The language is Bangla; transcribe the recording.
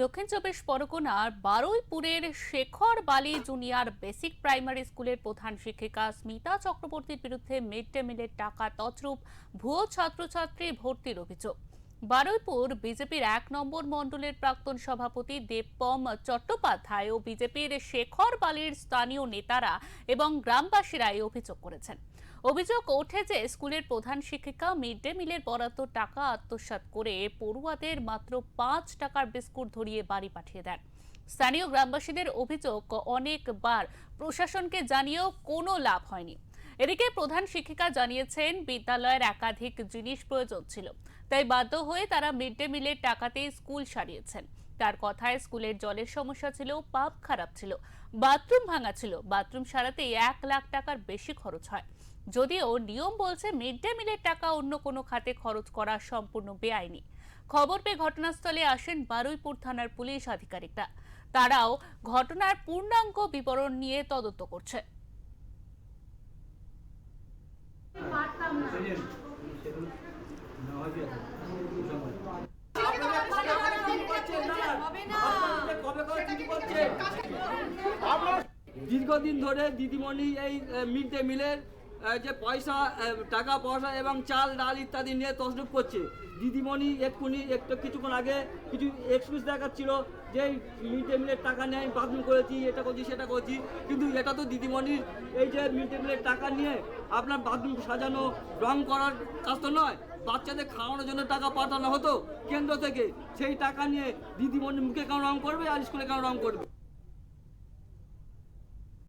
দক্ষিণ চব্বিশ পরগনার বারুইপুরের শেখর বালি জুনিয়র বেসিক প্রাইমারি স্কুলের প্রধান শিক্ষিকা স্মিতা চক্রবর্তীর বিরুদ্ধে মিড ডে মিলের টাকা তছরূপ, ভুয়ো ছাত্রছাত্রী ভর্তির অভিযোগ। বারুইপুর বিজেপির ১ নম্বর মণ্ডলের প্রাক্তন সভাপতি দেবপম চট্টোপাধ্যায় ও বিজেপির শেখর বালির স্থানীয় নেতারা এবং গ্রামবাসীরা এই অভিযোগ করেছেন। অভিযোগ ওঠে যে স্কুলের প্রধান শিক্ষিকা মিড ডে মিলের বরাদ্দ টাকা আত্মসাৎ করে পড়ুয়াদের মাত্র ৫ টাকার বিস্কুট ধরিয়ে বাড়ি পাঠিয়ে দেন। স্থানীয় গ্রামবাসীদের অভিযোগ, অনেকবার প্রশাসনকে জানিয়েও কোনো লাভ হয়নি। এদিকে প্রধান শিক্ষিকা জানিয়েছেন বিদ্যালয়ের একাধিক জিনিস প্রয়োজন ছিল, তাই বাধ্য হয়ে তারা মিড ডে মিলের টাকাতেই স্কুল সারিয়েছেন। তার কথায় স্কুলের জলের সমস্যা ছিল, পাপ খারাপ ছিল, বাথরুম ভাঙা ছিল, বাথরুম সারাতেই ১ লাখ টাকার বেশি খরচ হয়। যদিও নিয়ম বলছে মিড ডে মিলের টাকা অন্য কোনো খাতে খরচ করা সম্পূর্ণ বেআইনি। খবর পেয়ে ঘটনাস্থলে আসেন বারুইপুর থানার পুলিশ আধিকারিকরা। তারাও ঘটনার পূর্ণাঙ্গ বিবরণ নিয়ে তদন্ত করছে। দীর্ঘদিন ধরে দিদিমণি এই মিড ডে মিলের যে টাকা পয়সা এবং চাল ডাল ইত্যাদি নিয়ে তসরুপ করছে। দিদিমণি কিছুক্ষণ আগে কিছু এক্সকিউজ দেখাচ্ছিল যে মিড ডে মিলের টাকা নিয়ে আমি বাথরুম করেছি, এটা করছি সেটা করছি, কিন্তু এটা তো দিদিমণির এই যে মিড ডে মিলের টাকা নিয়ে আপনার বাথরুম সাজানো রং করার কাজ তো নয়। বাচ্চাদের খাওয়ানোর জন্য টাকা পাঠানো হতো কেন্দ্র থেকে, সেই টাকা নিয়ে দিদিমণির মুখে কেন রং করবে আর স্কুলে কেন রং করবে?